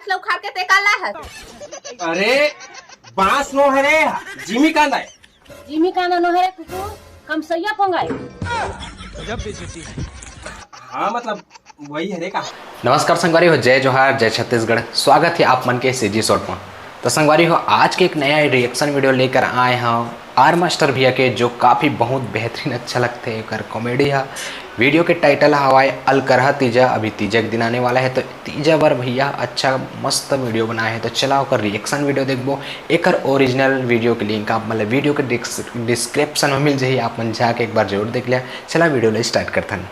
लोग खा के ते काला है। अरे बांस नो है रे, जिमी कांदा है। जिमी कांदा नो है कुकुर कम सैया पोंगाई। जब बेचती है। हाँ मतलब वही है रे का। नमस्कार संगवारी हो, जय जोहार, जय छत्तीसगढ़। स्वागत है आप मन के सीजी शॉर्ट में। तो संगवारी हो, आज के एक नया रिएक्शन वीडियो लेकर आए हैं आर मास्टर भैया के, जो काफ़ी बहुत बेहतरीन अच्छा लगते हैं। एक कॉमेडी है। वीडियो के टाइटल हवाए अल करहा तीजा। अभी तीजा के दिन आने वाला है, तो तीजा बार भैया अच्छा मस्त वीडियो बनाए हैं। तो चला होकर रिएक्शन वीडियो देखबो। एक ओरिजिनल वीडियो के लिंक आप मतलब वीडियो के डिस्क्रिप्शन में मिल जाइए, आप मन जाके एक बार जरूर देख लिया। चला वीडियो ले स्टार्ट करते हैं।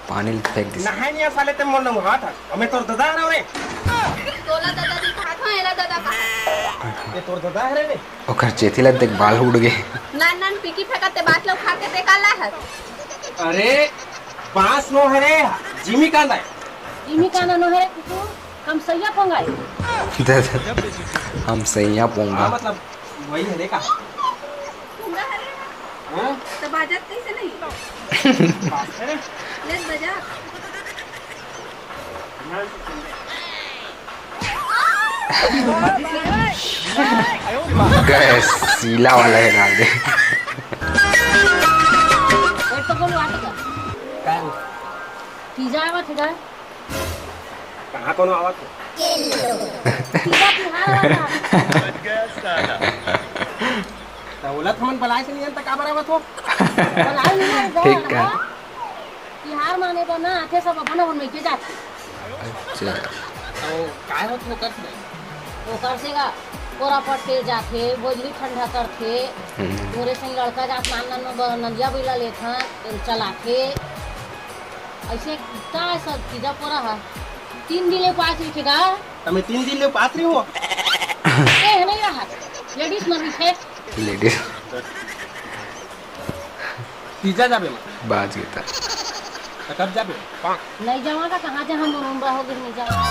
पानी फेंक दी नहाय नहीं साले ते मन हाथ हमें तोर दादा है रे। तोला दादा दी हाथ में एला दादा का। ये तोर दादा है रे। ओकर चेतिला देख बाल उड़ गए। नान नान पिकी फेंकते बात लोग खा के ते काला है। अरे बांस नो है रे, जिमी कांदा है। जिमी कांदा नो है कुकुर कम सैया पोंगाई। हम सैया पोंगा। हाँ मतलब वही है रे का। पूरा है रे। हाँ तो बाजत कैसे नहीं? बात है रे। ले बजा। गैस सीला वाला है डाल दे। और तो बोलो आटे का काय तीजा आवा ठीक है। कहाँ कोनो आवाज तीजा तिहार वाला दौलत हमन बलाय से नहीं तक का बराबर हो। बलाई नहीं ठीक है। तिहार माने तो ना आथे सब अपन अपन में के जाते। अच्छा तो काय होत हो कर वो कर सेगा कोरा पट्टे जाथे बोझली ठंडा करथे। मोरे संग लड़का जात नान नान नदिया बिला लेथा चलाथे। ऐसे का सब चीजा पूरा है 3 दिन ले पास लिखेगा। तमे 3 दिन ले पास रही हो। ए नहीं रहा लेडीज मन लिखे लेडीज तीजा जाबे मत बाज गया था। तो कब जाबे? नहीं जावागा कहाँ जा हम उम्र हो गए नहीं जावा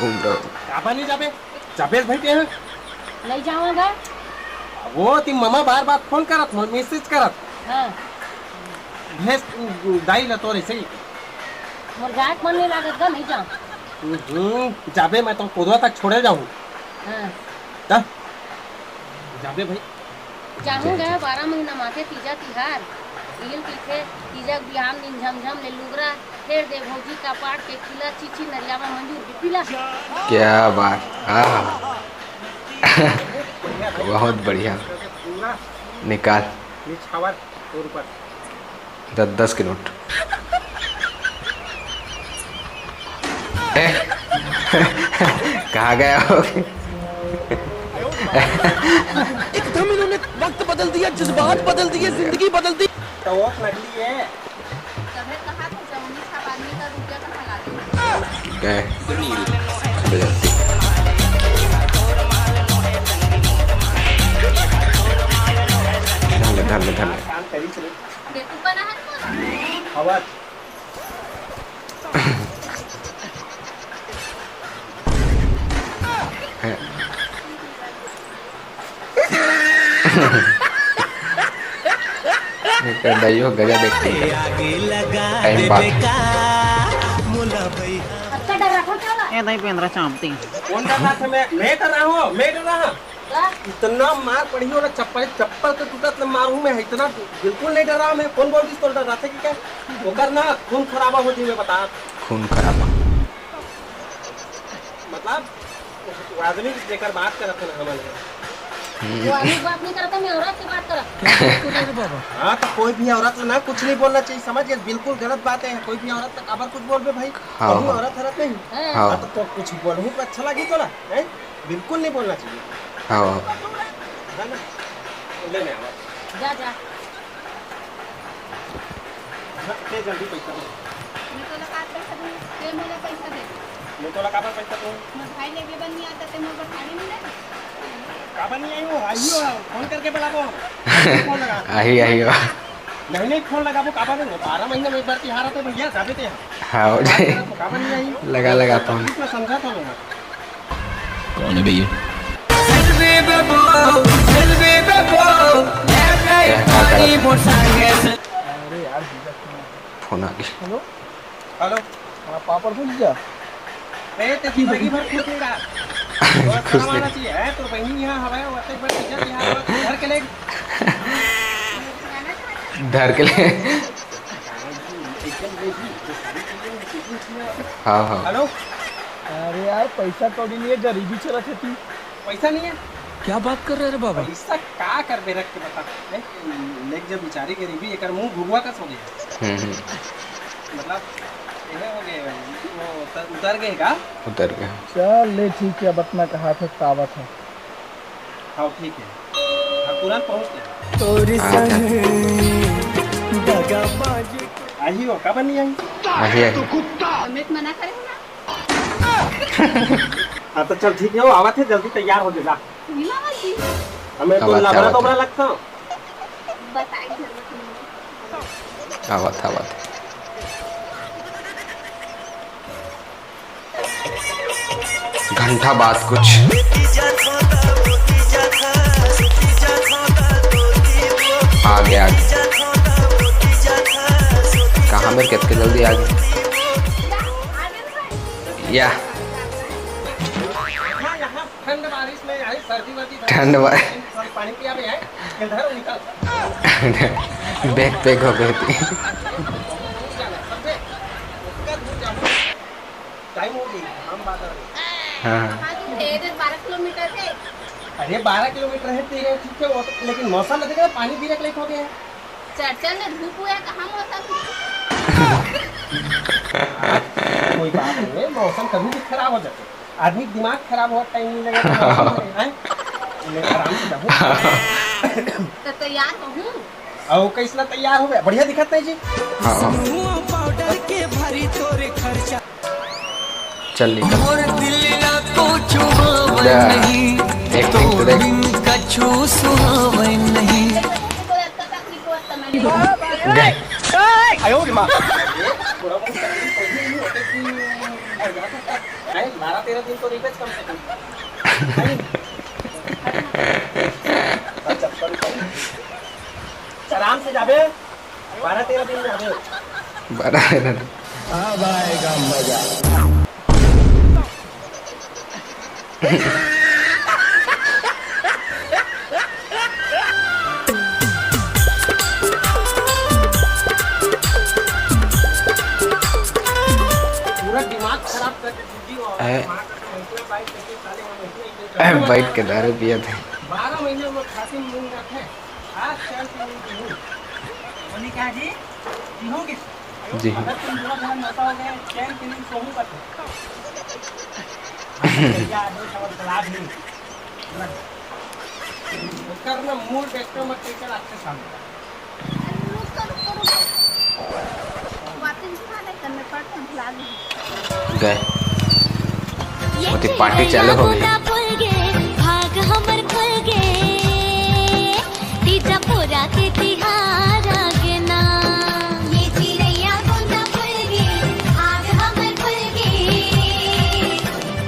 उम्र काबा नहीं जाबे? जाबे भाई के नहीं जावागा। वो ती मम्मा बार-बार फोन करत मैसेज करत। हाँ भेस दाई ल तोरे सही। मोर जात मन नहीं लागत गा नहीं जाऊँ। जाबे मैं तो कोदवा तक छोड़े जाऊँ। हाँ ता जाबे भाई। जाऊँगा 12 महीना माथे तीजा तिहार इल पीछे तीजा बिहान दिन झमझम ले लुगरा फेर दे भौजी का पाट के खिला चीची नरिया में मंजूर के पिला। क्या बात। बहुत बढ़िया। निकाल निछावर और ऊपर 10 के नोट। कहाँ गया हो? एकदम इन्होंने वक्त बदल दिया, जज्बात बदल दिए, जिंदगी बदल दी। तो वो नकली है। तबे कहा तो जमुनी साहब आदमी का रुपया का लगा दे। गए धन काम करी चले। देखो बना है तो हवा दैयो गजा देखते हैं टाइम बाद। अच्छा डर रखो चला ए नहीं पेंद्रा चांपती कौन कर रहा था? मैं कर रहा हूँ, मैं कर रहा हूँ। इतना मार पड़ी हो ना, चप्पल तो टूटत न मारूं मैं। इतना बिल्कुल नहीं डर रहा मैं। कौन बोल तो डर रहा था कि क्या वो करना खून खराबा होती है। मैं बता खून खराबा मतलब वो आदमी लेकर बात कर रहा था हमारे। वो आदमी बात नहीं करता, मैं औरत से बात करा। हाँ तो कोई भी औरत ना कुछ नहीं बोलना चाहिए, समझ गए? बिल्कुल गलत बात है। कोई भी औरत तक अबर कुछ बोल बे भाई। हाँ, कोई हाँ। औरत नहीं। हाँ। हाँ, तो कुछ बोलूँ तो अच्छा लगी तो ना, बिल्कुल नहीं बोलना चाहिए। हाँ है ना? ले ले आवा। जा जा ते जल्दी पैसा दो। मैं तो लगा पैसा दूँ, ते मेरा पैसा दे। मैं तो लगा पैसा दूँ। मैं भाई लेके बन नहीं आता ते मैं बैठाने नहीं दे। काबा नहीं आई हो फोन करके बुलाओ। फोन लगा आई हो। नहीं फोन लगा वो काबा नहीं। 12 महीने में एक बार तिहार आते भैया जाते थे। हाँ हो जाए। काबा नहीं आई। लगा फोन। मैं समझा था मैं। कौन है भैया? पापड़ भुजिया मैं तो जिंदगी भर खुश नहीं रहा खुश तो नहीं। आना चाहिए है तो बहनी यहाँ हवा है वैसे बस इज्जत यहाँ घर के ले धर के ले। हाँ हाँ हेलो अरे यार पैसा कौड़ी नहीं है गरीबी से रखे थी पैसा नहीं है क्या बात कर रहे रे बाबा पैसा का कर बे रख के बता लेक जब बेचारी गरीबी एक मुंह भुगवा का सो गया मतलब ये हो गए वो उतर गए का उतर गया। चल ले ठीक है अब अपना कहा था तावत है हाँ ठीक है हाँ तुरंत पहुँच गए तोरी आई हो कब नहीं आई आही आही। हमें मना करे हो ना हाँ तो चल ठीक है वो आवा थे जल्दी तैयार हो जा नीला जी हमें तो आवा था, लबड़ा आवा था। तोबड़ा लगता हूँ बताई जरूरत नहीं आवत आवत। घंटा बाद कुछ आ गया कहाँ मेरे कितने जल्दी आ गई या यहाँ ठंड बारिश में आई सर्दी वर्दी ठंड पानी पिया में आए इधर निकल बैग पैक हो गई थी। टाइम हो गई हम बात कर रहे हाँ हाँ तो 12 किलोमीटर है अरे 12 किलोमीटर है ठीक है वो तो लेकिन मौसम लगेगा पानी भी रख हो गया है चर्चा में धूप हुआ कहाँ मौसम कोई बात नहीं है मौसम कभी भी खराब हो जाता है आदमी का दिमाग खराब हो टाइम नहीं लगेगा आराम से जाओ तो तैयार हूँ और कैसला तैयार हो गया बढ़िया दिखता है जी हाँ पाउडर के भरी तोरे खर्चा चल निकल। और दिल ना को छुआवे जा। नहीं एक्टिंग तो देख। बिन कछु सुहावे नहीं गए। आयो रे माँ थोड़ा बहुत तकलीफ पहले ही होते कि 12-13 दिन तो रिपेच कम से कम आराम से जाबे 12-13 दिन जाबे 12 मिनट। अब आएगा मजा पूरा दिमाग खराब करके दीदी और माँ का तो बाइक लेके साले हम ऐसे बैठ के दारू पिए थे। 12 महीने में खाती मूंग रखे आज चल के बोली क्या जी होंगे जी अगर तुम थोड़ा थोड़ा नशा हो गए चैन के लिए सोहू करते करना मूड देखते मत टीचर आपके सामने गए। वो पार्टी चालू हो गई। भाग हमर खुल गे तीजा पूरा के तिहार आगे ना ये चिड़ैया गोंदा खुल गे भाग हमर खुल गे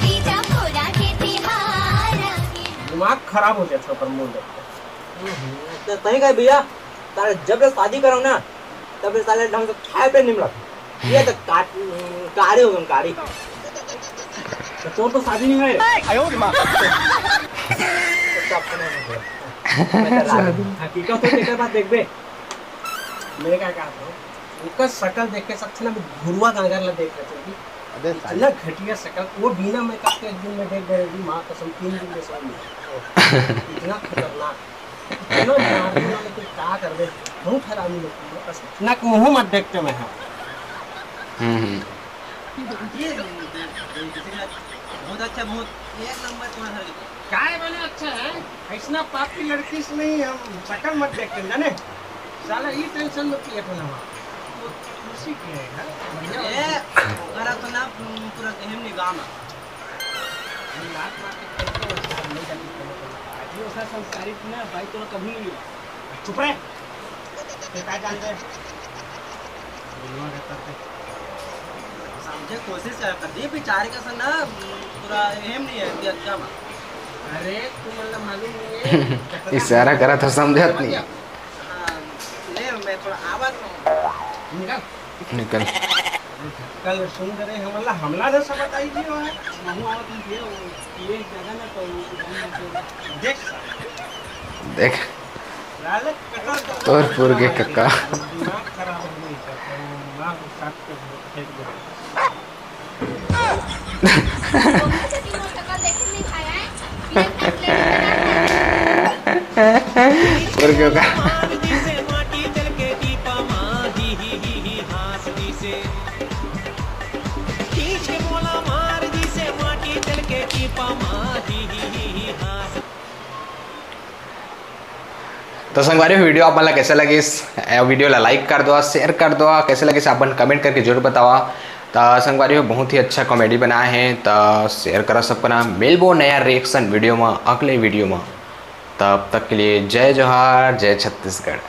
तीजा पूरा के तिहार आगे दिमाग खराब हो जाता पर मूड देखते तो कहीं गए भैया तारे जब से शादी करो ना तब से साले ढंग से खाए पे नहीं मिला ये तो कारी हो गए कारी तो तोर तो शादी नहीं है आयो रे माँ हकीकत तो देखकर बात देख बे मेरे क्या कहा था उनका शकल देख के सबसे ना घुरुआ गांगर ला देख रहे थे अबे अलग घटिया शकल वो बिना मेकअप के एक दिन में देख गए थी माँ कसम 3 दिन में सो गई इतना खतरनाक इतना मारने वाले को क्या कर दे बहुत हरामी लोग हैं, कसम ना मुंह मत देखते मैं हाँ बहुत अच्छा बहुत एक नंबर तुम्हारा काय बने अच्छा है ऐसा पाप की लड़की से नहीं हम शकल मत देखते जाने साला ये टेंशन में किया था ना वो खुशी के है ना बढ़िया ये करा तो ना पूरा गहम निगाह में लात मार के करके वो नहीं जानी आज ही ऐसा संस्कारित ना भाई तो कभी नहीं हुआ चुप रहे ये क्या जानते हैं बोलवा रहता है समझे कोशिश कर दी बेचारे का संग ना पूरा अहम नहीं है कि क्या बात अरे तू मतलब मालूम नहीं है इशारा करा था समझत नहीं। हाँ, ले मैं थोड़ा आवाज में निकल निकल। कल सुन रहे हमला हमला ना सब बताई जी है देख देख लाल तोर पुर के कक्का दिमाग खराब हो गई दिमाग साथ के फेंक दे दोनों से तीनों टका देखे नहीं खाया है प्लेट में प्लेट पुर के का तो संगवारी वीडियो आप मला कैसे लगी वीडियो ला लाइक कर दो शेयर कर दो कैसे लगे अपन कमेंट करके जरूर बतावा तो संगवारी बहुत ही अच्छा कॉमेडी बनाए हैं तो शेयर करा सबका नाम मिलबो नया रिएक्शन वीडियो में अगले वीडियो में तब तक के लिए जय जोहार जय छत्तीसगढ़।